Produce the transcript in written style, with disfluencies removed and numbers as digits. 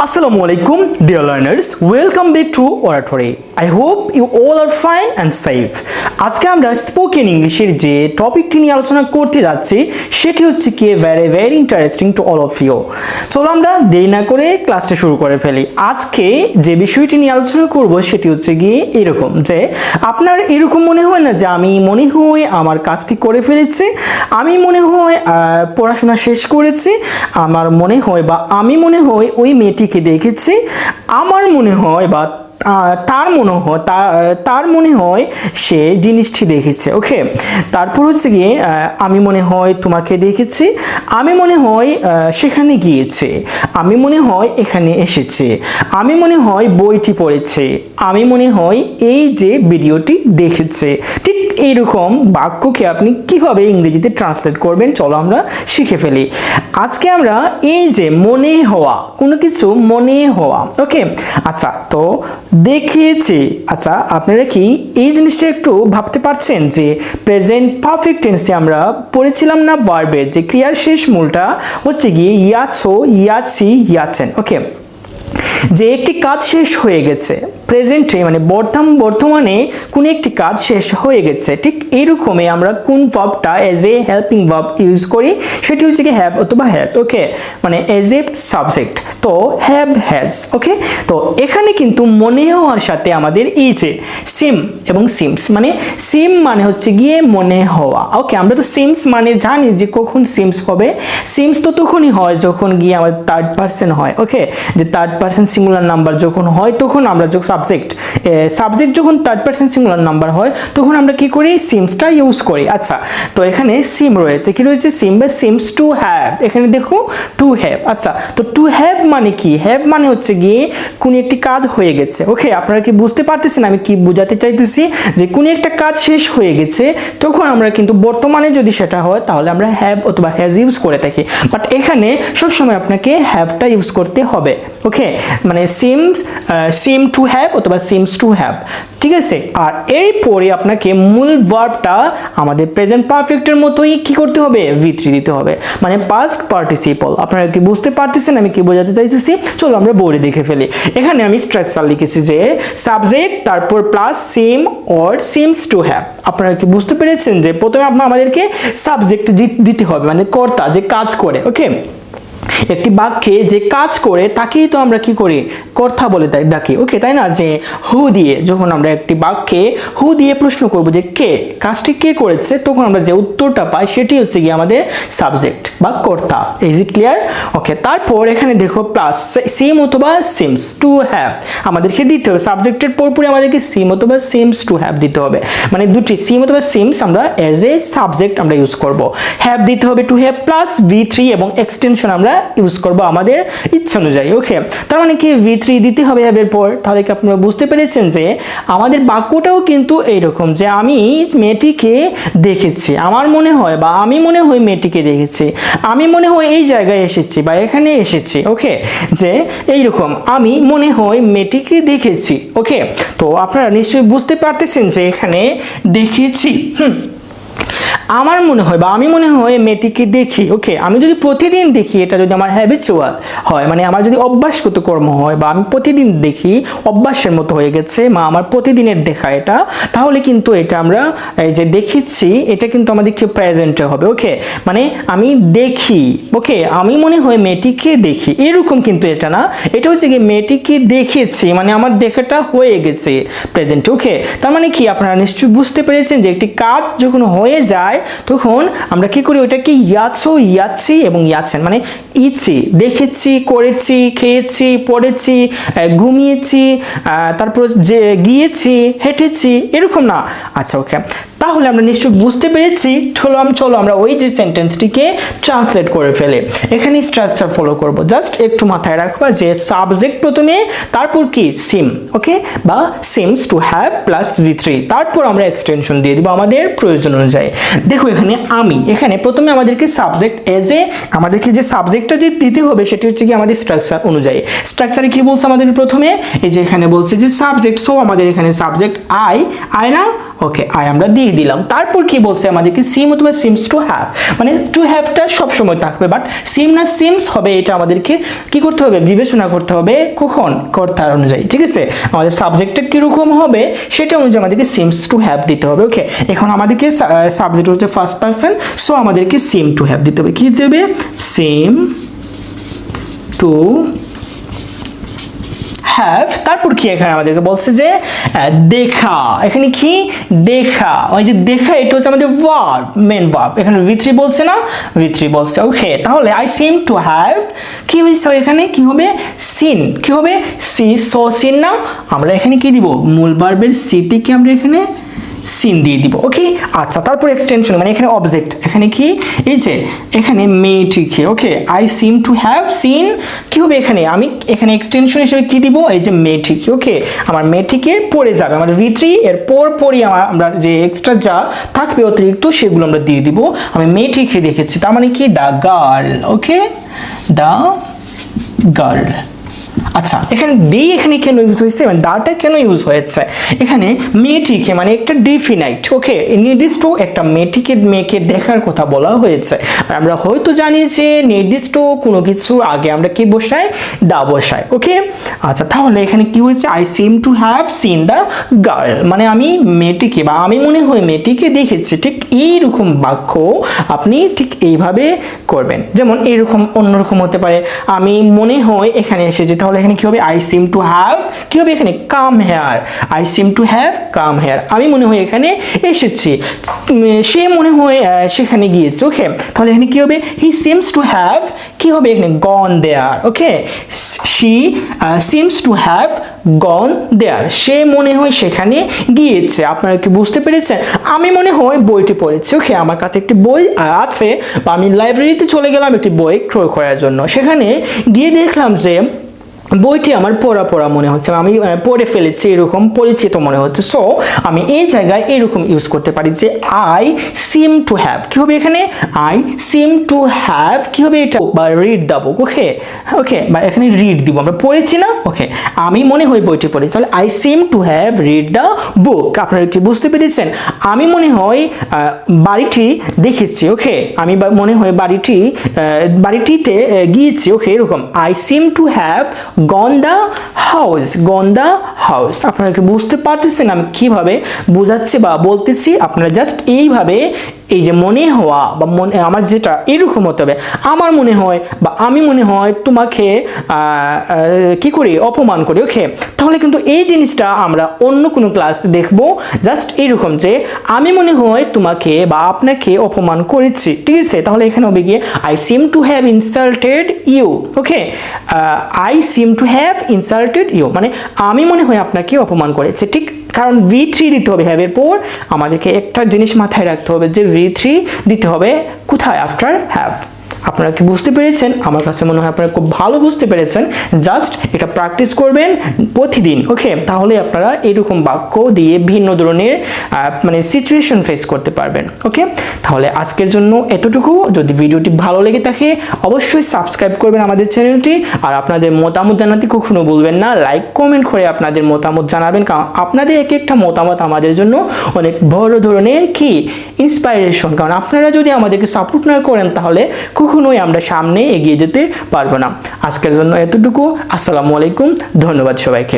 Assalamu alaikum dear learners, welcome back to Oratory. I hope you all are fine and safe. আজকে আমরা spoken ইংলিশের যে টপিকটি নিয়ে আলোচনা করতে যাচ্ছি সেটি হচ্ছে কি very interesting to all of you. চলো আমরা দেরি না করে ক্লাসটা শুরু করে ফেলি। আজকে যে বিষয়টি নিয়ে আলোচনা করব সেটি হচ্ছে গিয়ে এরকম যে আপনার এরকম মনে হয় না যে আমি মনে হয় আমার কাজটি করে ফেলেছি, আমি মনে হয় পড়াশোনা শেষ করেছি, আমার মনে হয় বা আমি মনে হয় ওই মেয়েটিকে দেখেছি, আমার মনে হয় বা তার মনে হয় সে জিনিসটি দেখেছে। ওকে, তারপর হচ্ছে গিয়ে আমি মনে হয় তোমাকে দেখেছি, আমি মনে হয় সেখানে গিয়েছে, আমি মনে হয় এখানে এসেছে, আমি মনে হয় বইটি পড়েছে, আমি মনে হয় এই যে ভিডিওটি দেখেছে। ঠিক এইরকম বাক্যকে আপনি কিভাবে ইংরেজিতে ট্রান্সলেট করবেন চলো আমরা শিখে ফেলি। আজকে আমরা এই যে মনে হওয়া, কোনো কিছু মনে হওয়া, ওকে আচ্ছা তো দেখেছি। আচ্ছা আপনারা কি এই জিনিসটা একটু ভাবতে পারছেন যে প্রেজেন্ট পারফেক্ট টেন্সে আমরা পড়েছিলাম না ভার্বের যে ক্রিয়ার শেষ মূলটা হচ্ছে গিয়ে ইয়াছো, ইয়াছি, ইয়াছেন। ওকে, যে একটি কাজ শেষ হয়ে গেছে, প্রেজেন্টে মানে বর্তমানে কোনো একটি কাজ শেষ হয়ে গেছে, ঠিক এইরকমই আমরা কোন ভার্বটা as a helping verb use করি সেটি হচ্ছে কি হ্যাভ অথবা হ্যাজ। ওকে, মানে এজ এ সাবজেক্ট, তো হ্যাভ হ্যাজ। ওকে, তো এখানে কিন্তু মনে হওয়ার সাথে আমাদের এই যে সিম এবং সিমস, মানে সিম মানে হচ্ছে গিয়ে মনে হওয়া। ওকে, আমরা তো সিমস মানে জানি যে কখন সিমস হবে, সিমস তো তখনই হয় যখন গিয়ে আমাদের থার্ড পারসন হয়। ওকে, যে থার্ড পারসন সিঙ্গুলার নাম্বার যখন হয় তখন আমরা যখন সাবজেক্ট যখন থার্ড পারসন সিঙ্গুলার নাম্বার হয় তখন আমরা কি করি, সিমসটা ইউজ করি। আচ্ছা তো এখানে সিম রয়েছে, কি রয়েছে, সিম বা সিমস টু হ্যাভ। এখানে দেখো টু হ্যাভ। আচ্ছা তো টু হ্যাভ মানে কি, হ্যাভ মানে হচ্ছে গিয়ে কোন একটি কাজ হয়ে গেছে। ওকে, আপনারা কি বুঝতে পারতেছেন আমি কি বোঝাতে চাইতেছি, যে কোন একটা কাজ শেষ হয়ে গেছে তখন আমরা কিন্তু বর্তমানে যদি সেটা হয় তাহলে আমরা হ্যাভ অথবা হ্যাজ ইউজ করে থাকি, বাট এখানে সবসময় আপনাকে হ্যাভটা ইউজ করতে হবে। ওকে, মানে সিম টু হ্যাভ অথবা সিমস টু হ্যাভ, ঠিক আছে। আর এরপরে আপনাকে মূল ভার্বটা আমাদের প্রেজেন্ট পারফেক্টের মতোই কি করতে হবে, V3 দিতে হবে, মানে পাস্ট পার্টিসিপল। আপনারা কি বুঝতে পারতেছেন আমি কি বোঝাতে চাইতেছি, চলো আমরা বোর্ডে দেখে ফেলি। এখানে আমি স্ট্রাকচার লিখেছি যে সাবজেক্ট তারপর plus SIM or seems to have. আপনারা কি বুঝতে পেরেছেন যে প্রথমে আমাদেরকে সাবজেক্ট দিতে হবে, মানে কর্তা যে কাজ করে। ওকে, একটি বাক্যে যে কাজ করে তাকেই তো আমরা কি করি, কর্তা বলে ডাকি। ওকে, তাই না, যে হু দিয়ে যখন আমরা একটি বাক্যে হু দিয়ে প্রশ্ন করব যে কে, কাজটি কে করেছে, তখন আমরা যে উত্তরটা পাই সেটি হচ্ছে গিয়ে আমাদের সাবজেক্ট বা কর্তা। Is it clear? ওকে, তারপর এখানে দেখো প্লাস সিম অথবা সিমস টু হ্যাভ আমাদেরকে দিতে হবে, সাবজেক্টের পরপরে আমাদেরকে সিম অথবা সিমস টু হ্যাভ দিতে হবে, মানে দুটি সিম অথবা সিমস আমরা এজ এ সাবজেক্ট আমরা ইউজ করব, হ্যাভ দিতে হবে টু হ্যাভ প্লাস V3 এবং এক্সটেনশন আমরা ইউজ করব আমাদের ইচ্ছা অনুযায়ী। ওকে, তার মানে কি V3 দিতে হবে হ্যাভের পর। তাহলে কি আপনারা বুঝতে পেরেছেন যে আমাদের বাক্যটাও কিন্তু এইরকম যে আমি মেয়েটিকে দেখেছি, আমার মনে হয় বা আমি মনে হয় মেয়েটিকে দেখেছি, আমি মনে হয় এই জায়গায় এসেছি বা এখানে এসেছি। ওকে, যে এইরকম আমি মনে হয় মেয়েটিকে দেখেছি। ওকে, তো আপনারা নিশ্চয়ই বুঝতে পারতেছেন যে এখানে দেখেছি, আমার মনে হয় বা আমি মনে হয় মেয়েটিকে দেখি। ওকে, আমি যদি প্রতিদিন দেখি, এটা যদি আমার হ্যাবিচুয়াল হয়, মানে আমার যদি অভ্যাসগত কর্ম হয় বা আমি প্রতিদিন দেখি, অভ্যাসের মতো হয়ে গেছে বা আমার প্রতিদিনের দেখা এটা, তাহলে কিন্তু এটা আমরা এই যে দেখেছি এটা কিন্তু আমাদেরকে প্রেজেন্টে হবে। ওকে, মানে আমি দেখি, ওকে আমি মনে হয় মেয়েটিকে দেখি, এরকম কিন্তু এটা না, এটা হচ্ছে কি মেয়েটিকে দেখেছি, মানে আমার দেখাটা হয়ে গেছে প্রেজেন্টে। ওকে, তার মানে কি আপনারা নিশ্চয়ই বুঝতে পেরেছেন যে একটি কাজ যখন হয়ে যায় তখন আমরা কি করি, ওইটাকে ইয়াছো, ইয়াছি এবং ইয়াছেন, মানে ইচ্ছি, দেখেছি, করেছি, খেয়েছি, পড়েছি, ঘুমিয়েছি, তারপর যে গিয়েছি, হেঁটেছি, এরকম না। আচ্ছা ওকে, তাহলে আমরা নিশ্চয়ই বুঝতে পেরেছি। চলো আমরা ওই যে সেন্টেন্সটিকে ট্রান্সলেট করে ফেলে। এখানে স্ট্রাকচার ফলো করব, জাস্ট একটু মাথায় রাখবা যে সাবজেক্ট প্রথমে, তারপর কি সিম, ওকে বা seems to have plus V3, তারপর আমরা এক্সটেনশন দিয়ে দিব আমাদের প্রয়োজন অনুযায়ী। দেখো এখানে আমি, এখানে প্রথমে আমাদেরকে সাবজেক্ট এজ এ আমাদেরকে যে সাবজেক্টটা যে দিতে হবে সেটি হচ্ছে কি আমাদের স্ট্রাকচার অনুযায়ী। স্ট্রাকচারে কি বলছে আমাদের প্রথমে, এই যে এখানে বলছে যে সাবজেক্ট, সো আমাদের এখানে সাবজেক্ট আই না, ওকে আই আমরা দিয়ে দিলাম। তারপর কি বলছে আমাদেরকে সিম অথবা সিমস টু হ্যাভ, মানে টু হ্যাভটা সবসময় থাকবে, বাট সিম না সিমস হবে এটা আমাদেরকে কি করতে হবে, বিবেচনা করতে হবে কখন, কর্তার অনুযায়ী। ঠিক আছে, আমাদের সাবজেক্টটা কিরকম হবে সেটা অনুযায়ী আমাদেরকে সিমস টু হ্যাভ দিতে হবে। ওকে, এখন আমাদেরকে সাবজেক্ট হচ্ছে ফার্স্ট পারসন, সো আমাদেরকে সিম টু হ্যাভ দিতে হবে। কি দিতে হবে, সিম টু হ্যাভ। তারপর কি এখানে আমাদেরকে বলছে যে দেখা, এখানে কি দেখা, ওই যে দেখা এটা হচ্ছে আমাদের ভার্ব, মেন ভার্ব। এখানে V3 বলছে না, V3 বলছে। ওকে, তাহলে আই সিম টু হ্যাভ কি হয়েছে, এখানে কি হবে, সিন, কি হবে, সি, সো সিন না, আমরা এখানে কি দিব, মূল ভার্বের সি থেকে আমরা এখানে সিন দিয়ে দিব। ওকে, আচ্ছা, তারপর এক্সটেনশন মানে এখানে অবজেক্ট, এখানে কি, এই যে এখানে মেয়েটিকে, okay, I seem to have seen, কি হবে এখানে, আমি এখানে এক্সটেনশন হিসেবে কি দিব, এই যে মেয়েটিকে। ওকে, আমার মেয়েটিকে পড়ে যাবে, আমার V3 এর পরই আমরা যে এক্সট্রা যা থাকবে অতিরিক্ত সেগুলো আমরা দিয়ে দিব। আমি মেয়েটিকে দেখেছি, তার মানে কি, the girl. Okay, the girl. আচ্ছা, এখানে ডি এখানে কেন ইউজ হয়েছে, মানে দাটা কেন ইউজ হয়েছে, এখানে মেয়েটিকে মানে একটা ডিফিনাইট, ওকে, নির্দিষ্ট একটা মেয়েকে দেখার কথা বলা হয়েছে। আমরা হয়তো জানি যে নির্দিষ্ট কোনো কিছু আগে আমরা কি বসাই, দা বসাই। ওকে, আচ্ছা, তাহলে এখানে কি হয়েছে, I seem to have seen the girl, মানে আমি মেয়েটিকে বা আমি মনে হয় মেয়েটিকে দেখেছি। ঠিক এইরকম বাক্য আপনি ঠিক এইভাবে করবেন। যেমন এইরকম অন্যরকম হতে পারে, আমি মনে হয় এখানে এসেছি, তাহলে এখানে কি হবে, আই সিম টু হ্যাভ কি হবে, এখানে come here, I seem to have come here, আমি মনে হয় এখানে এসেছি, সে মনে হয় সেখানে গিয়েছে। ওকে, তাহলে এখানে কি হবে, হি সিমস টু হ্যাভ কি হবে, এখানে gone there. Okay, she seems to have gone there, সে মনে হয় সেখানে গিয়েছে। আপনারা কি বুঝতে পেরেছেন, আমি মনে হয় বইটি পড়েছি। ওকে, আমার কাছে একটি বই আছে, বা আমি লাইব্রেরিতে চলে গেলাম একটি বই ক্রয় করার জন্য, সেখানে গিয়ে দেখলাম যে বইটি আমার পড়া মনে হচ্ছে, আমি পড়ে ফেলেছি, এরকম পরিচিত মনে হচ্ছে। সো আমি এই জায়গায় এরকম ইউজ করতে পারি যে আই সিম টু হ্যাভ কি হবে, এখানে আই সিম টু হ্যাভ কি হবে, এটা বা রিড দ্য বুক। ওকে, ওকে, বা এখানে রিড দিব, আমরা পড়েছি না। ওকে, আমি মনে হয় বইটি পড়েছি, তাহলে I seem to have read the book. আপনারা কি বুঝতে পেরেছেন, আমি মনে হয় বাড়িটি দেখেছি। ওকে, আমি মনে হয় বাড়িটিতে গিয়েছি। ওকে, এরকম I seem to have gone the house. আপনারা কি বুঝতে পারতেছেন আমি কিভাবে বোঝাচ্ছি বা বলতেছি, আপনারা জাস্ট এইভাবে এই যে মনে হওয়া বা মনে আমার যেটা এরকম হতে হবে, আমার মনে হয় বা আমি মনে হয় তোমাকে কি করি, অপমান করি। ওকে, তাহলে কিন্তু এই জিনিসটা আমরা অন্য কোনো ক্লাসে দেখব, জাস্ট এরকম যে আমি মনে হয় তোমাকে বা আপনাকে অপমান করেছি। ঠিক আছে, তাহলে এখানে হবে গিয়ে I seem to have insulted you. Okay, I seem to have insulted you, মানে আমি মনে হয় আপনাকে অপমান করেছি। ঠিক, কারণ V3 দিতে হবে হ্যাভের পর, আমাদেরকে একটা জিনিস মাথায় রাখতে হবে যে V3 দিতে হবে কোথায়, আফটার হ্যাভ। আপনারা কি বুঝতে পেরেছেন, আমার কাছে মনে হয় আপনারা খুব ভালো বুঝতে পেরেছেন। জাস্ট এটা প্র্যাকটিস করবেন প্রতিদিন। ওকে, তাহলে আপনারা এরকম বাক্য দিয়ে ভিন্ন ধরনের মানে সিচুয়েশন ফেস করতে পারবেন। ওকে, তাহলে আজকের জন্য এতটুকু। যদি ভিডিওটি ভালো লেগে থাকে অবশ্যই সাবস্ক্রাইব করবেন আমাদের চ্যানেলটি, আর আপনাদের মতামত জানাতে কখনো ভুলবেন না, লাইক কমেন্ট করে আপনাদের মতামত জানাবেন, কারণ আপনাদের এক একটা মতামত আমাদের জন্য অনেক বড় ধরনের কি ইন্সপাইরেশন। কারণ আপনারা যদি আমাদেরকে সাপোর্ট না করেন তাহলে কখনোই আমরা সামনে এগিয়ে যেতে পারবো না। আজকের জন্য এতটুকু। আসসালামু আলাইকুম, ধন্যবাদ সবাইকে।